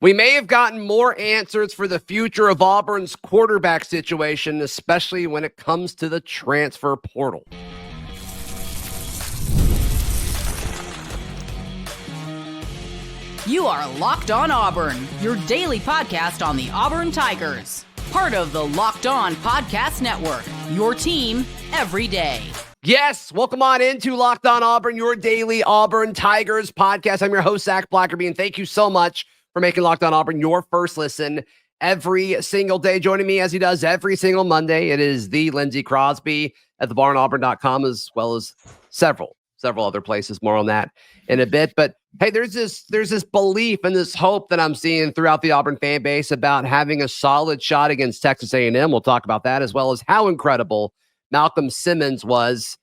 We may have gotten more answers for the future of Auburn's quarterback situation, especially when it comes to the transfer portal. You are Locked On Auburn, your daily podcast on the Auburn Tigers. Part of the Locked On Podcast Network, your team every day. Yes, welcome on into Locked On Auburn, your daily Auburn Tigers podcast. I'm your host, Zach Blackerby, and thank you so much for making Locked On Auburn your first listen every single day. Joining me as he does every single Monday, it is the Lindsey Crosby at thebarnauburn.com, as well as several other places. More on that in a bit. But hey, there's this belief and this hope that I'm seeing throughout the Auburn fan base about having a solid shot against Texas A&M. We'll talk about that, as well as how incredible Malcolm Simmons was,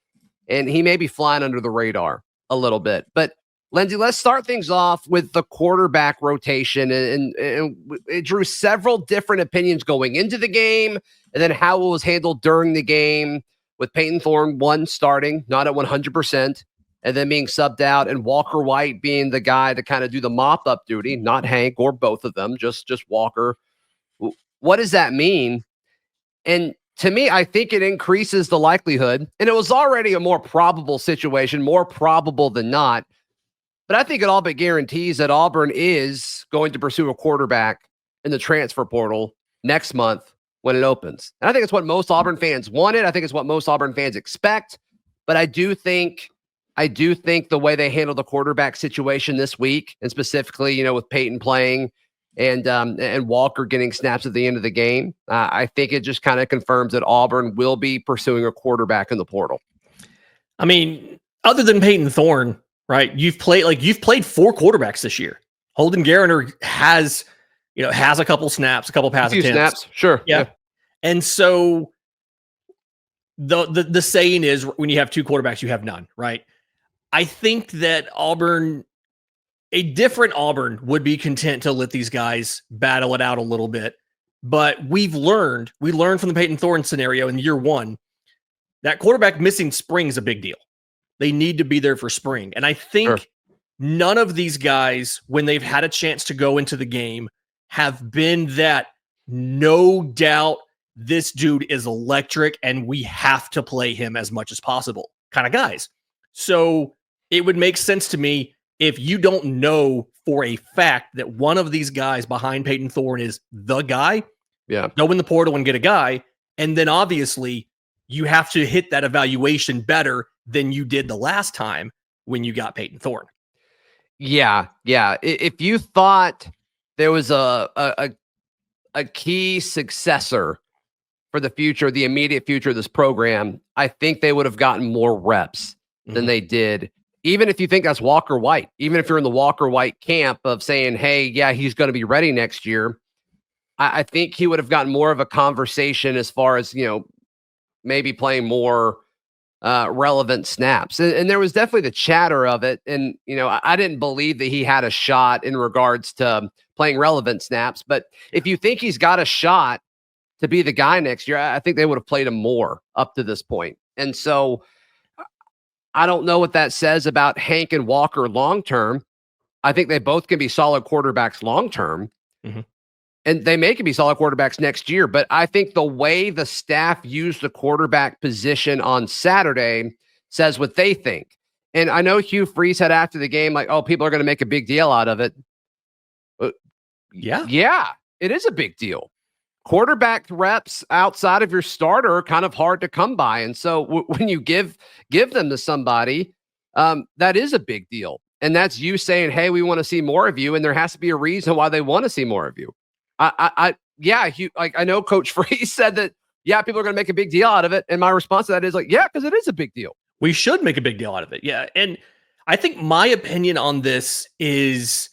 and he may be flying under the radar a little bit. But Lindsey, let's start things off with the quarterback rotation, and it drew several different opinions going into the game, and then how it was handled during the game, with Peyton Thorne starting, not at 100%, and then being subbed out, and Walker White being the guy to kind of do the mop-up duty, not Hank or both of them, just Walker. What does that mean? And to me, I think it increases the likelihood, and it was already a more probable situation, more probable than not, but I think it all but guarantees that Auburn is going to pursue a quarterback in the transfer portal next month when it opens. And I think it's what most Auburn fans wanted. I think it's what most Auburn fans expect. But I do think the way they handled the quarterback situation this week, and specifically, with Peyton playing and Walker getting snaps at the end of the game, I think it just kind of confirms that Auburn will be pursuing a quarterback in the portal. I mean, other than Peyton Thorne, right? You've played 4 quarterbacks this year. Holden Gariner has a couple snaps, a couple pass attempts. Snaps, sure. Yeah. And so the saying is, when you have 2 quarterbacks, you have none, right? I think that a different Auburn would be content to let these guys battle it out a little bit. But we learned from the Peyton Thorne scenario in year 1, that quarterback missing spring is a big deal. They need to be there for spring. And I think none of these guys, when they've had a chance to go into the game, have been that no doubt this dude is electric and we have to play him as much as possible kind of guys. So it would make sense to me if you don't know for a fact that one of these guys behind Peyton Thorne is the guy, go in the portal and get a guy. And then obviously you have to hit that evaluation better than you did the last time when you got Peyton Thorne. Yeah. If you thought there was a key successor for the future, the immediate future of this program, I think they would have gotten more reps than they did. Even if you think that's Walker White, even if you're in the Walker White camp of saying, hey, yeah, he's going to be ready next year, I think he would have gotten more of a conversation as far as, maybe playing more relevant snaps. And there was definitely the chatter of it. And, I didn't believe that he had a shot in regards to playing relevant snaps. But if you think he's got a shot to be the guy next year, I think they would have played him more up to this point. And so I don't know what that says about Hank and Walker long-term. I think they both can be solid quarterbacks long-term. And they may can be solid quarterbacks next year. But I think the way the staff used the quarterback position on Saturday says what they think. And I know Hugh Freeze said after the game, people are going to make a big deal out of it. Yeah, it is a big deal. Quarterback reps outside of your starter are kind of hard to come by. And so when you give them to somebody, that is a big deal. And that's you saying, hey, we want to see more of you. And there has to be a reason why they want to see more of you. I know Coach Freeze said that, people are going to make a big deal out of it. And my response to that is because it is a big deal. We should make a big deal out of it. Yeah. And I think my opinion on this is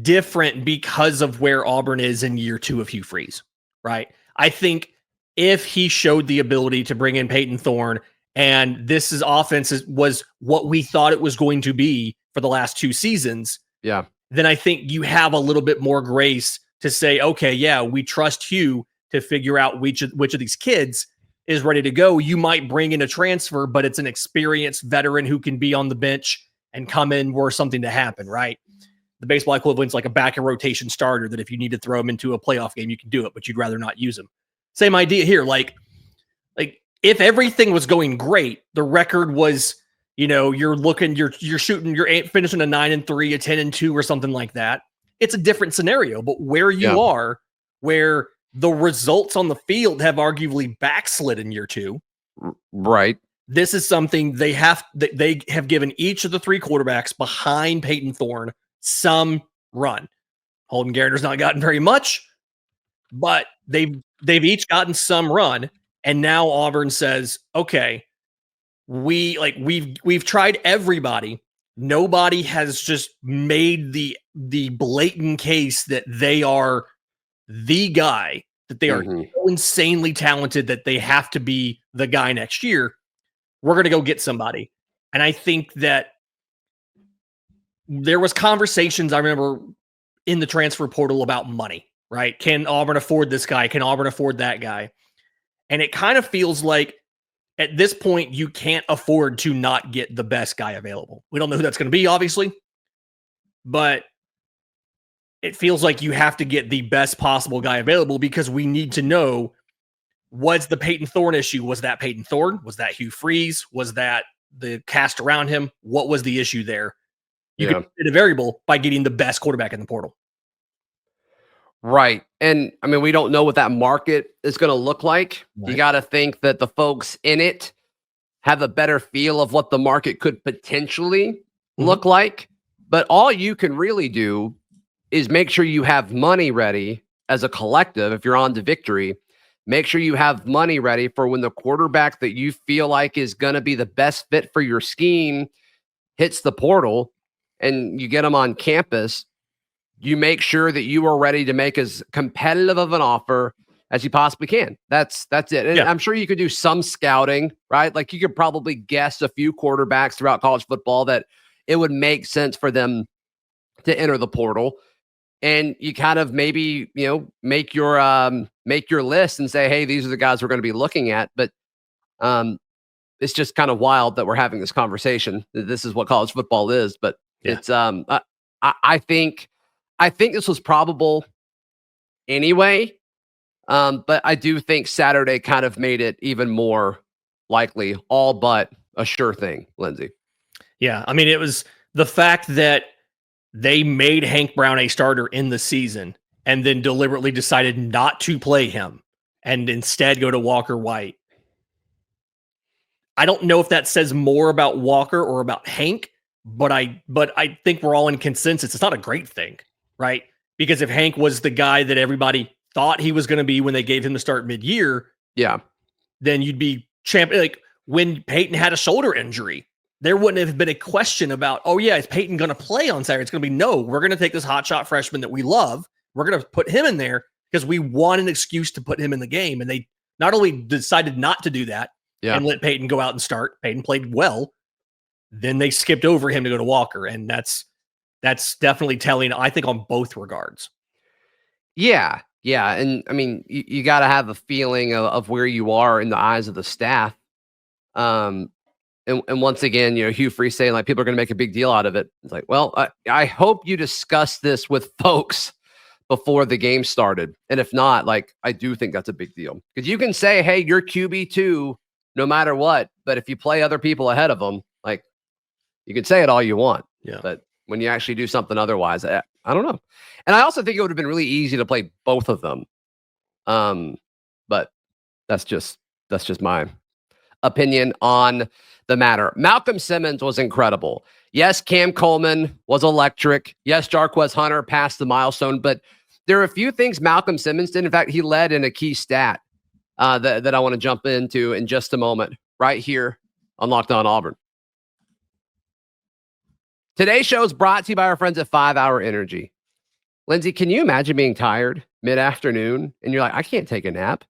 different because of where Auburn is in year 2 of Hugh Freeze, right? I think if he showed the ability to bring in Peyton Thorne and offense was what we thought it was going to be for the last 2 seasons, then I think you have a little bit more grace to say, okay, we trust Hugh to figure out which of these kids is ready to go. You might bring in a transfer, but it's an experienced veteran who can be on the bench and come in were something to happen, right? the baseball equivalent's like a back and rotation starter that if you need to throw him into a playoff game, you can do it, but you'd rather not use him. Same idea here. Like if everything was going great, the record was, you're shooting, you're finishing a 9-3, a 10-2 or something like that. It's a different scenario, but where you are, where the results on the field have arguably backslid in year 2. Right. This is something they have given each of the 3 quarterbacks behind Peyton Thorne some run. Holden Gardner's not gotten very much, but they've each gotten some run. And now Auburn says, okay, we've tried everybody. Nobody has just made the blatant case that they are the guy, that they are so insanely talented that they have to be the guy next year. We're going to go get somebody. And I think that there was conversations, I remember, in the transfer portal about money, right? Can Auburn afford this guy? Can Auburn afford that guy? And it kind of feels like at this point, you can't afford to not get the best guy available. We don't know who that's going to be, obviously, but it feels like you have to get the best possible guy available because we need to know, what's the Peyton Thorne issue? Was that Peyton Thorne? Was that Hugh Freeze? Was that the cast around him? What was the issue there? You can fit a variable by getting the best quarterback in the portal. Right. And I mean, we don't know what that market is going to look like. Right. You got to think that the folks in it have a better feel of what the market could potentially look like. But all you can really do is make sure you have money ready as a collective. If you're on to victory, make sure you have money ready for when the quarterback that you feel like is going to be the best fit for your scheme hits the portal and you get them on campus. You make sure that you are ready to make as competitive of an offer as you possibly can. That's it. And I'm sure you could do some scouting, right? Like you could probably guess a few quarterbacks throughout college football that it would make sense for them to enter the portal. And you kind of maybe, make your list and say, hey, these are the guys we're going to be looking at. But it's just kind of wild that we're having this conversation. This is what college football is. But it's I think this was probable anyway, but I do think Saturday kind of made it even more likely, all but a sure thing, Lindsay. Yeah, I mean, it was the fact that they made Hank Brown a starter in the season and then deliberately decided not to play him and instead go to Walker White. I don't know if that says more about Walker or about Hank, but I think we're all in consensus. It's not a great thing. Right? Because if Hank was the guy that everybody thought he was going to be when they gave him the start mid-year, then you'd be champion. Like when Peyton had a shoulder injury, there wouldn't have been a question about, oh yeah, is Peyton going to play on Saturday? It's going to be, no, we're going to take this hotshot freshman that we love. We're going to put him in there because we want an excuse to put him in the game. And they not only decided not to do that and let Peyton go out and start. Peyton played well. Then they skipped over him to go to Walker. And that's definitely telling, I think, on both regards. Yeah. And I mean, you got to have a feeling of where you are in the eyes of the staff. And once again, Hugh Freeze saying like people are going to make a big deal out of it. It's like, well, I hope you discuss this with folks before the game started. And if not, like, I do think that's a big deal because you can say, hey, you're QB2 no matter what. But if you play other people ahead of them, like you can say it all you want. Yeah. But when you actually do something otherwise, I don't know. And I also think it would have been really easy to play both of them. But that's just my opinion on the matter. Malcolm Simmons was incredible. Yes, Cam Coleman was electric. Yes, Jarquez Hunter passed the milestone, but there are a few things Malcolm Simmons did. In fact, he led in a key stat that I want to jump into in just a moment, right here on Locked On Auburn. Today's show is brought to you by our friends at 5 Hour Energy. Lindsay, can you imagine being tired mid-afternoon and you're like, I can't take a nap.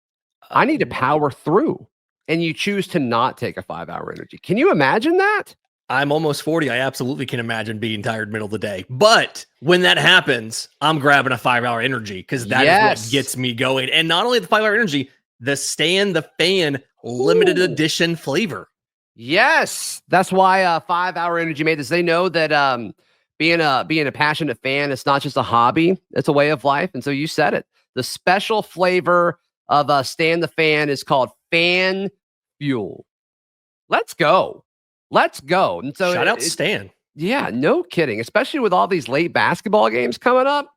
I need to power through. And you choose to not take a 5 Hour Energy. Can you imagine that? I'm almost 40. I absolutely can imagine being tired middle of the day. But when that happens, I'm grabbing a 5 Hour Energy because that is what gets me going. And not only the 5 Hour Energy, the Stand the Fan limited edition flavor. Yes, that's why 5 Hour Energy made this. They know that being a passionate fan, it's not just a hobby, it's a way of life. And so you said it. The special flavor of Stan the Fan is called Fan Fuel. Let's go. And so shout out Stan. Yeah, no kidding. Especially with all these late basketball games coming up.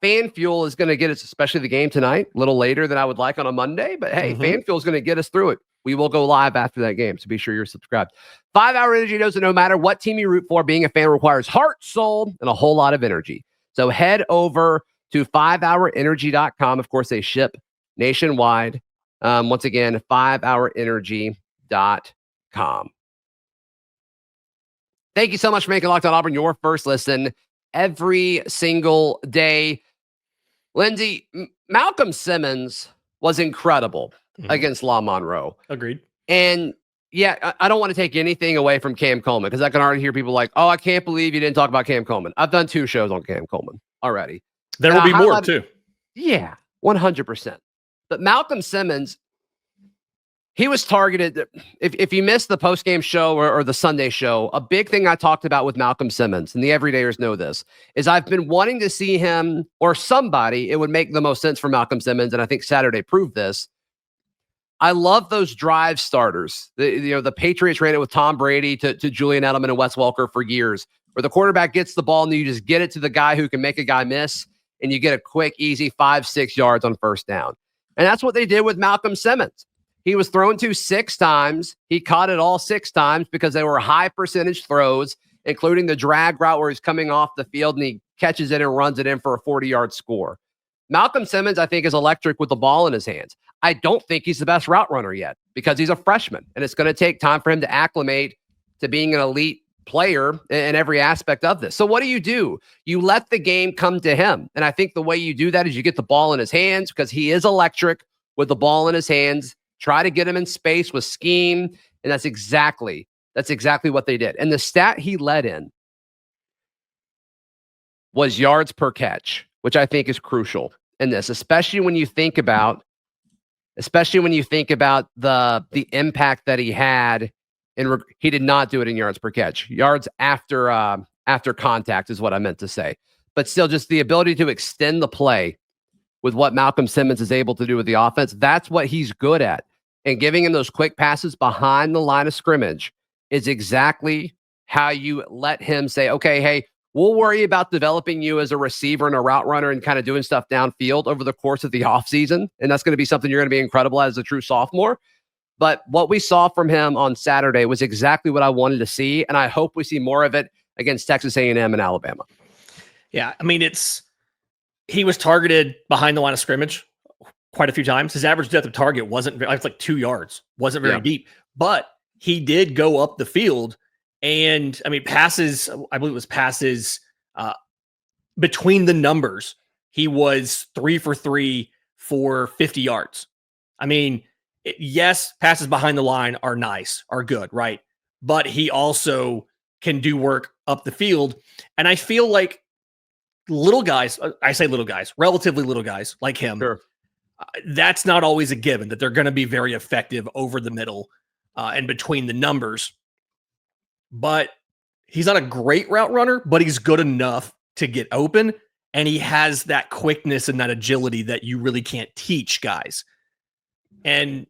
Fan Fuel is going to get us, especially the game tonight, a little later than I would like on a Monday. But hey, Fan Fuel is going to get us through it. We will go live after that game, so be sure you're subscribed. 5 Hour Energy knows that no matter what team you root for, being a fan requires heart, soul, and a whole lot of energy. So head over to 5hourenergy.com. Of course, they ship nationwide. Once again, 5hourenergy.com. Thank you so much for making Locked On Auburn your first listen every single day. Lindsay, Malcolm Simmons was incredible against La Monroe. Agreed. And yeah, I don't want to take anything away from Cam Coleman because I can already hear people like, oh, I can't believe you didn't talk about Cam Coleman. I've done 2 shows on Cam Coleman already. There will be more too. Yeah, 100%. But Malcolm Simmons, he was targeted. If you missed the postgame show or the Sunday show, a big thing I talked about with Malcolm Simmons, and the everydayers know this, is I've been wanting to see him or somebody, it would make the most sense for Malcolm Simmons, and I think Saturday proved this. I love those drive starters. The Patriots ran it with Tom Brady to Julian Edelman and Wes Welker for years, where the quarterback gets the ball and you just get it to the guy who can make a guy miss, and you get a quick, easy 5-6 yards on first down. And that's what they did with Malcolm Simmons. He was thrown to 6 times. He caught it all 6 times because they were high percentage throws, including the drag route where he's coming off the field and he catches it and runs it in for a 40-yard score. Malcolm Simmons, I think, is electric with the ball in his hands. I don't think he's the best route runner yet because he's a freshman, and it's going to take time for him to acclimate to being an elite player in every aspect of this. So what do? You let the game come to him. And I think the way you do that is you get the ball in his hands because he is electric with the ball in his hands. Try to get him in space with scheme. And that's exactly what they did. And the stat he led in was yards per catch, which I think is crucial in this, especially when you think about the impact that he had. He did not do it in yards per catch. Yards after contact is what I meant to say. But still, just the ability to extend the play with what Malcolm Simmons is able to do with the offense, that's what he's good at. And giving him those quick passes behind the line of scrimmage is exactly how you let him say, okay, hey, we'll worry about developing you as a receiver and a route runner and kind of doing stuff downfield over the course of the offseason. And that's going to be something you're going to be incredible at as a true sophomore. But what we saw from him on Saturday was exactly what I wanted to see. And I hope we see more of it against Texas A&M and Alabama. Yeah, I mean, he was targeted behind the line of scrimmage quite a few times. His average depth of target it's like 2 yards, wasn't very deep, but he did go up the field. And I mean, passes, I believe it was passes between the numbers. He was 3 for 3 for 50 yards. I mean, yes, passes behind the line are nice, are good, right? But he also can do work up the field. And I feel like little guys, I say little guys, relatively little guys like him, sure. That's not always a given that they're going to be very effective over the middle and between the numbers. But he's not a great route runner, but he's good enough to get open. And he has that quickness and that agility that you really can't teach guys. And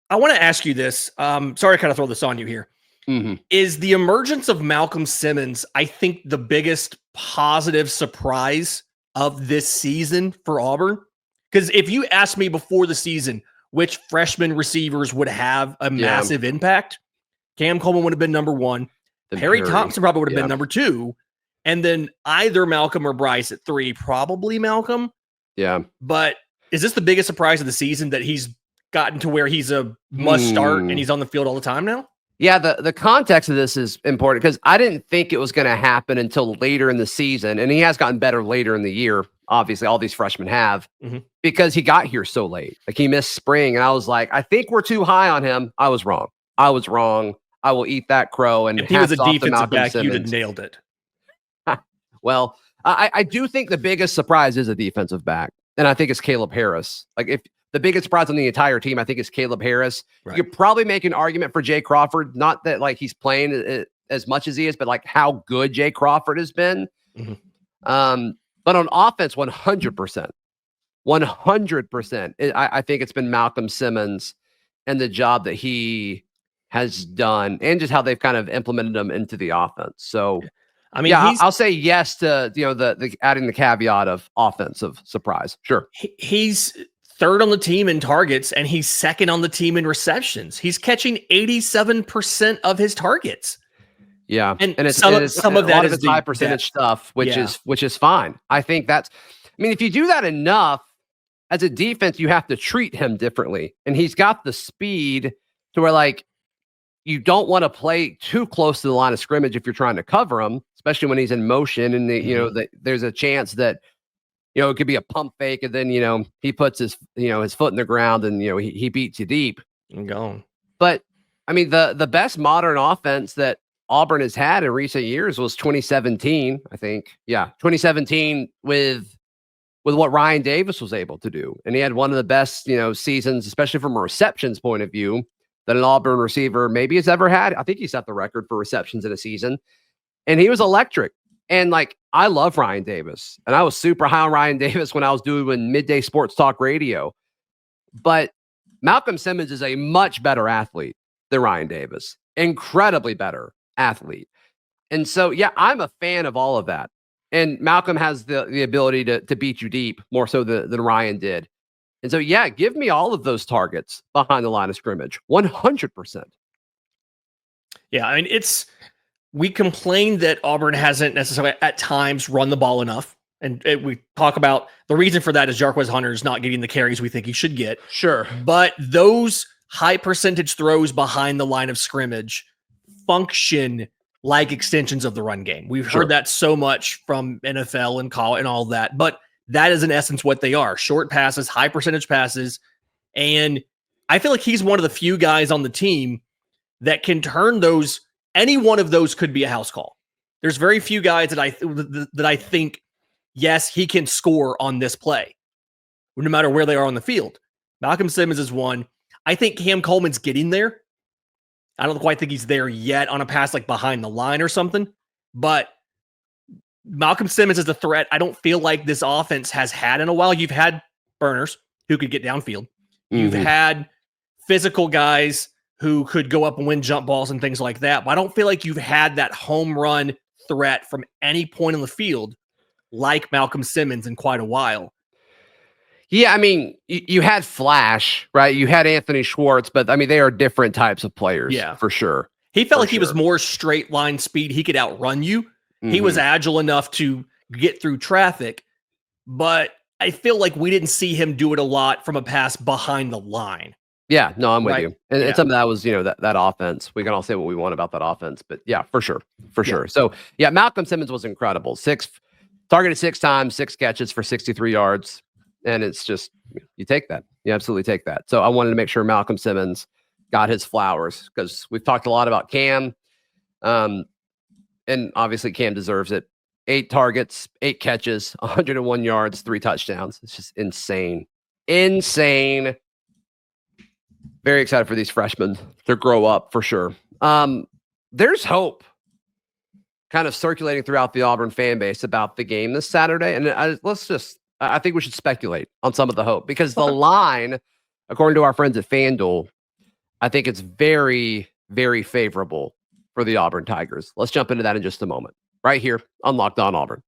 I want to ask you this. Sorry to kind of throw this on you here. Mm-hmm. Is the emergence of Malcolm Simmons, I think, the biggest positive surprise of this season for Auburn? Because if you asked me before the season which freshman receivers would have a massive impact, Cam Coleman would have been number 1. Perry Thompson probably would have been number 2. And then either Malcolm or Bryce at 3, probably Malcolm. Yeah. But is this the biggest surprise of the season that he's gotten to where he's a must start and he's on the field all the time now? Yeah, the context of this is important because I didn't think it was going to happen until later in the season. And he has gotten better later in the year. Obviously, all these freshmen have because he got here so late. Like he missed spring. And I was like, I think we're too high on him. I was wrong. I will eat that crow. And if he was a defensive back, Simmons. you'd have nailed it. Well, I do think the biggest surprise is a defensive back. And I think it's Caleb Harris. Like if the biggest surprise on the entire team, I think, is Caleb Harris. Right. You could probably make an argument for Jay Crawford. Not that like he's playing as much as he is, but like how good Jay Crawford has been. Mhm. But on offense, 100%. 100%. I think it's been Malcolm Simmons and the job that he has done and just how they've kind of implemented him into the offense. So, I mean, yeah, I'll say yes to, the adding the caveat of offensive surprise. Sure. he's third on the team in targets, and he's second on the team in receptions. He's catching 87% of his targets. Yeah. And it's some of that is the high percentage stuff, which is fine. I think if you do that enough as a defense, you have to treat him differently. And he's got the speed to where, like, you don't want to play too close to the line of scrimmage if you're trying to cover him, especially when he's in motion and there's a chance that, it could be a pump fake and then, he puts his foot in the ground and, he beats you deep. And gone. But I mean, the best modern offense that Auburn has had in recent years was 2017, I think. Yeah, 2017 with what Ryan Davis was able to do. And he had one of the best, seasons, especially from a receptions point of view, that an Auburn receiver maybe has ever had. I think he set the record for receptions in a season. And he was electric. And like, I love Ryan Davis. And I was super high on Ryan Davis when I was doing midday sports talk radio. But Malcolm Simmons is a much better athlete than Ryan Davis. Incredibly better athlete. And so, yeah, I'm a fan of all of that. And Malcolm has the ability to beat you deep more so than Ryan did. And so, yeah, give me all of those targets behind the line of scrimmage. 100%. Yeah, I mean, we complain that Auburn hasn't necessarily at times run the ball enough. And we talk about the reason for that is Jarquez Hunter is not getting the carries we think he should get. Sure. But those high percentage throws behind the line of scrimmage function like extensions of the run game. We've heard that so much from NFL and college and all that, but that is in essence what they are. Short passes, high percentage passes. And I feel like he's one of the few guys on the team that can turn those. Any one of those could be a house call. There's very few guys that I think, yes, he can score on this play, no matter where they are on the field. Malcolm Simmons is one. I think Cam Coleman's getting there. I don't quite think he's there yet on a pass like behind the line or something, but Malcolm Simmons is the threat I don't feel like this offense has had in a while. You've had burners who could get downfield. You've had physical guys who could go up and win jump balls and things like that, but I don't feel like you've had that home run threat from any point on the field like Malcolm Simmons in quite a while. Yeah, I mean, you had Flash, right? You had Anthony Schwartz, but I mean, they are different types of players, for sure. He felt like he was more straight line speed. He could outrun you. He was agile enough to get through traffic, but I feel like we didn't see him do it a lot from a pass behind the line. Yeah, no, I'm with you. And some of that was, that offense. We can all say what we want about that offense, but yeah, for sure. So yeah, Malcolm Simmons was incredible. Targeted 6 times, 6 catches for 63 yards. And it's just, you take that. You absolutely take that. So I wanted to make sure Malcolm Simmons got his flowers because we've talked a lot about Cam. And obviously Cam deserves it. 8 targets, 8 catches, 101 yards, 3 touchdowns. It's just insane. Insane. Very excited for these freshmen to grow up for sure. There's hope kind of circulating throughout the Auburn fan base about the game this Saturday. And I think we should speculate on some of the hope because the line, according to our friends at FanDuel, I think it's very, very favorable for the Auburn Tigers. Let's jump into that in just a moment, right here on Locked On Auburn.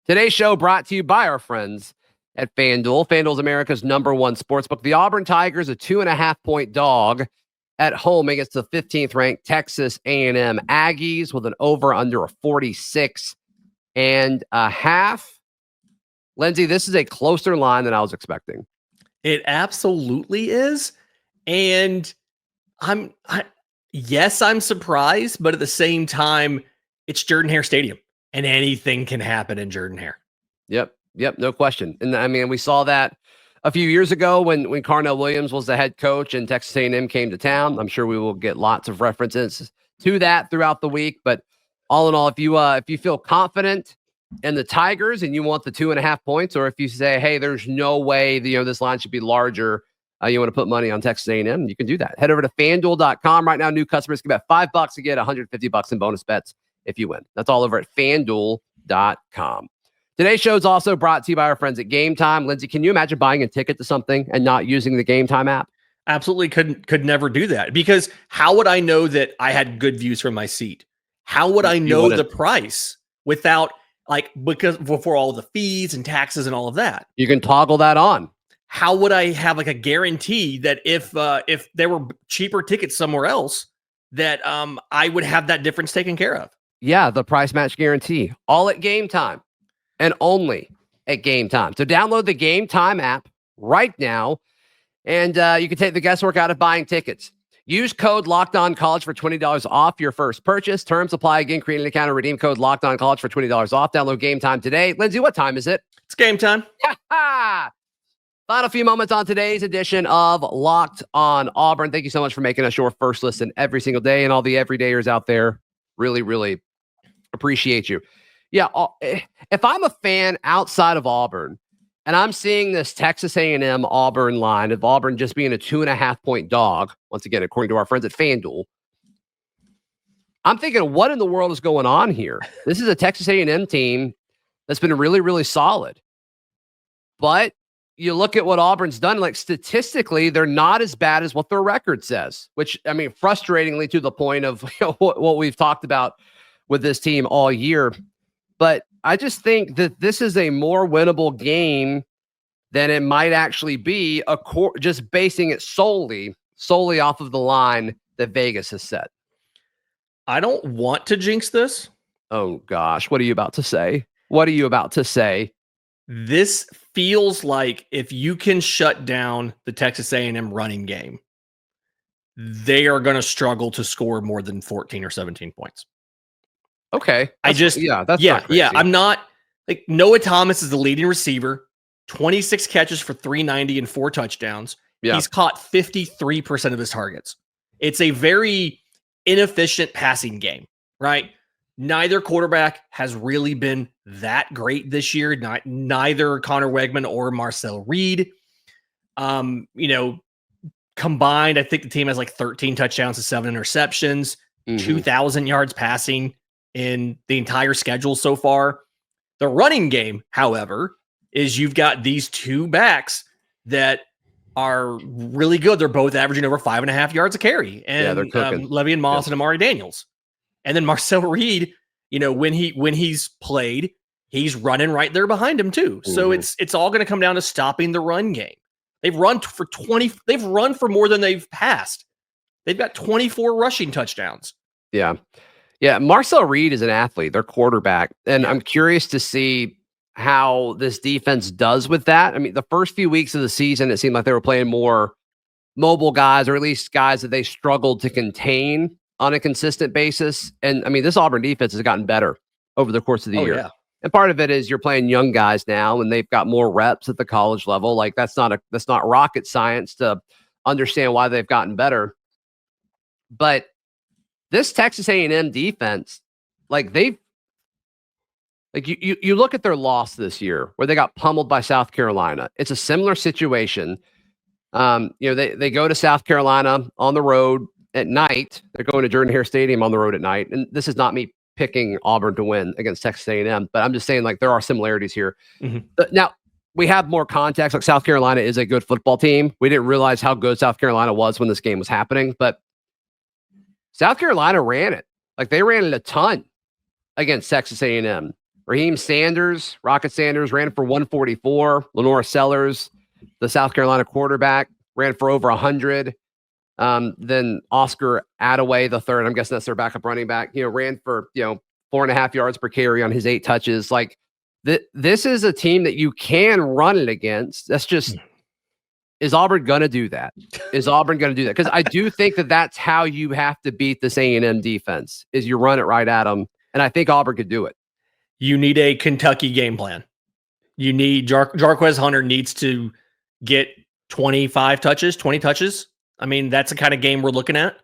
Today's show brought to you by our friends at FanDuel. FanDuel's America's #1 sportsbook. The Auburn Tigers, a 2.5-point dog at home against the 15th ranked Texas A&M Aggies with an over/under of 46.5. Lindsay, this is a closer line than I was expecting. It absolutely is. And I'm surprised, but at the same time, it's Jordan-Hare Stadium and anything can happen in Jordan-Hare. Yep, no question. And I mean, we saw that a few years ago when Carnell Williams was the head coach and Texas A&M came to town. I'm sure we will get lots of references to that throughout the week. But all in all, if you feel confident in the Tigers and you want the 2.5 points, or if you say, hey, there's no way this line should be larger, you want to put money on Texas A&M, you can do that. Head over to FanDuel.com. Right now, new customers can bet $5 to get $150 in bonus bets if you win. That's all over at FanDuel.com. Today's show is also brought to you by our friends at Game Time. Lindsay, can you imagine buying a ticket to something and not using the Game Time app? Absolutely could never do that, because how would I know that I had good views from my seat? How would I know the price without, because before all the fees and taxes and all of that? You can toggle that on. How would I have a guarantee that if there were cheaper tickets somewhere else, that I would have that difference taken care of? Yeah, the price match guarantee. All at Game Time and only at Game Time. So download the Game Time app right now, and you can take the guesswork out of buying tickets. Use code LOCKEDONCollege for $20 off your first purchase. Terms apply. Again, create an account and redeem code LOCKEDONCollege for $20 off. Download Game Time today. Lindsay, what time is it? It's game time. Final few moments on today's edition of Locked on Auburn. Thank you so much for making us your first listen every single day, and all the everydayers out there. Really, really appreciate you. Yeah, if I'm a fan outside of Auburn and I'm seeing this Texas A&M Auburn line of Auburn just being a 2.5-point dog, once again, according to our friends at FanDuel, I'm thinking, what in the world is going on here? This is a Texas A&M team that's been really, really solid. But you look at what Auburn's done, statistically, they're not as bad as what their record says, which, I mean, frustratingly to the point of what we've talked about with this team all year. But I just think that this is a more winnable game than it might actually be, just basing it solely off of the line that Vegas has set. I don't want to jinx this. Oh, gosh. What are you about to say? What are you about to say? This feels like if you can shut down the Texas A&M running game, they are going to struggle to score more than 14 or 17 points. Okay. Yeah. I'm not Noah Thomas is the leading receiver, 26 catches for 390 and 4 touchdowns. Yeah. He's caught 53% of his targets. It's a very inefficient passing game, right? Neither quarterback has really been that great this year. Neither Connor Wegman or Marcel Reed. Combined, I think the team has 13 touchdowns and 7 interceptions, 2,000 yards passing in the entire schedule so far. The running game, however, is you've got these two backs that are really good. They're both averaging over 5.5 yards a carry. And they're cooking. Le'Veon Moss and Amari Daniels. And then Marcel Reed, when he's played, he's running right there behind him too. So it's all going to come down to stopping the run game. They've run for more than they've passed. They've got 24 rushing touchdowns. Yeah. Yeah. Marcel Reed is an athlete, their quarterback. And I'm curious to see how this defense does with that. I mean, the first few weeks of the season, it seemed like they were playing more mobile guys, or at least guys that they struggled to contain on a consistent basis. And I mean, this Auburn defense has gotten better over the course of the year. Yeah. And part of it is you're playing young guys now, and they've got more reps at the college level. That's not rocket science to understand why they've gotten better. But this Texas A&M defense, you look at their loss this year where they got pummeled by South Carolina. It's a similar situation. They go to South Carolina on the road at night. They're going to Jordan-Hare Stadium on the road at night. And this is not me picking Auburn to win against Texas A&M, but I'm just saying there are similarities here. But now we have more context. South Carolina is a good football team. We didn't realize how good South Carolina was when this game was happening, but South Carolina ran it. They ran it a ton against Texas A&M. Raheem Sanders, Rocket Sanders, ran for 144. Lenora Sellers, the South Carolina quarterback, ran for over 100. Then Oscar Attaway, the third, I'm guessing that's their backup running back, ran for, 4.5 yards per carry on his 8 touches. This is a team that you can run it against. That's just, is Auburn going to do that? Is Auburn going to do that? Because I do think that's how you have to beat this A&M defense, is you run it right at them. And I think Auburn could do it. You need a Kentucky game plan. You need Jarquez Hunter needs to get 20 touches. I mean, that's the kind of game we're looking at.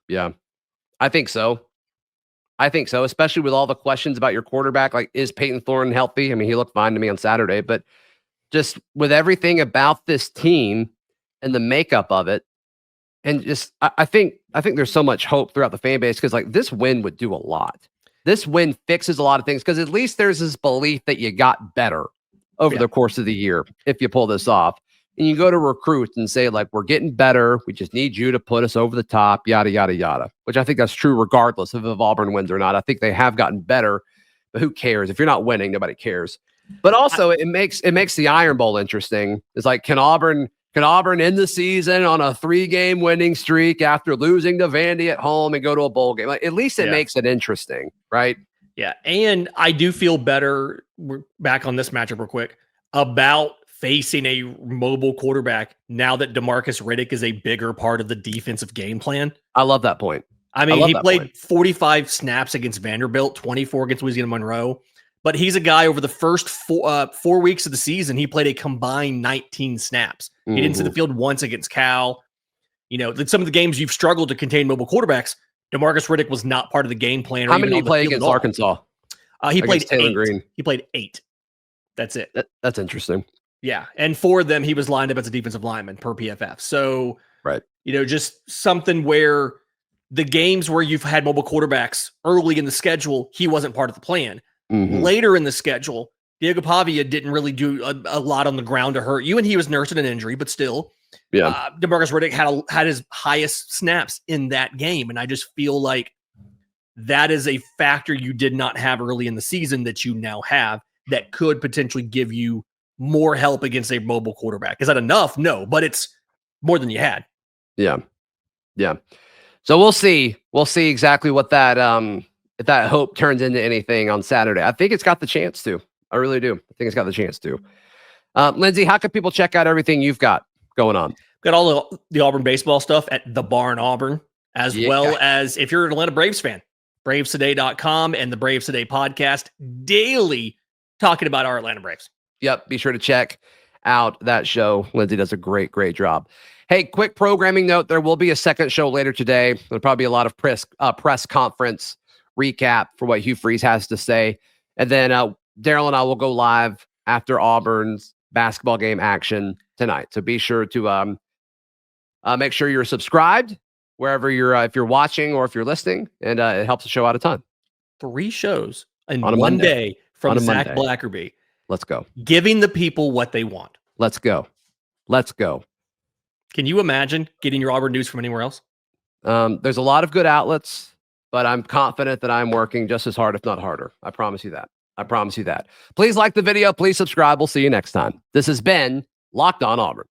Yeah, I think so. Especially with all the questions about your quarterback. Is Peyton Thorne healthy? I mean, he looked fine to me on Saturday, but just with everything about this team, and the makeup of it. And just, I think there's so much hope throughout the fan base because like this win would do a lot. This win fixes a lot of things because at least there's this belief that you got better over the course of the year if you pull this off. And you go to recruits and say, like, we're getting better. We just need you to put us over the top, yada, yada, yada, which I think that's true regardless of if Auburn wins or not. I think they have gotten better, but who cares? If you're not winning, nobody cares. But also it makes the Iron Bowl interesting. It's like, can Auburn end the season on a 3-game winning streak after losing to Vandy at home and go to a bowl game? Like, at least it makes it interesting, right? Yeah. And I do feel better, we're back on this matchup real quick, about facing a mobile quarterback now that Demarcus Riddick is a bigger part of the defensive game plan. I love that point. I mean, he played 45 snaps against Vanderbilt, 24 against Louisiana Monroe, but he's a guy over the first 4 weeks of the season, he played a combined 19 snaps. He didn't see the field once against Cal. You know, some of the games you've struggled to contain mobile quarterbacks, Demarcus Riddick was not part of the game plan. How many did he play against Arkansas? He played Taylor 8. Green. He played 8. That's it. That's interesting. Yeah. And 4 of them, he was lined up as a defensive lineman per PFF. So, right. You know, just something where the games where you've had mobile quarterbacks early in the schedule, he wasn't part of the plan. Later in the schedule, Diego Pavia didn't really do a lot on the ground to hurt you, and he was nursing an injury, but still, Demarcus Riddick had his highest snaps in that game, and I just feel like that is a factor you did not have early in the season that you now have that could potentially give you more help against a mobile quarterback. Is that enough? No, but it's more than you had. Yeah. So we'll see. We'll see exactly what that if that hope turns into anything on Saturday. I think it's got the chance to. I really do. I think it's got the chance to. Lindsay, how can people check out everything you've got going on? Got all the Auburn baseball stuff at The Barn Auburn, as well as if you're an Atlanta Braves fan, bravestoday.com and the Braves Today podcast, daily talking about our Atlanta Braves. Yep. Be sure to check out that show. Lindsay does a great job. Hey, quick programming note. There will be a second show later today. There'll probably be a lot of press conference recap for what Hugh Freeze has to say. And then Daryl and I will go live after Auburn's basketball game action tonight. So be sure to make sure you're subscribed wherever you're, if you're watching or if you're listening, and it helps the show out a ton. 3 shows in on one day from Zach Blackerby. Let's go. Giving the people what they want. Let's go. Can you imagine getting your Auburn news from anywhere else? There's a lot of good outlets, but I'm confident that I'm working just as hard, if not harder. I promise you that. Please like the video. Please subscribe. We'll see you next time. This has been Locked On Auburn.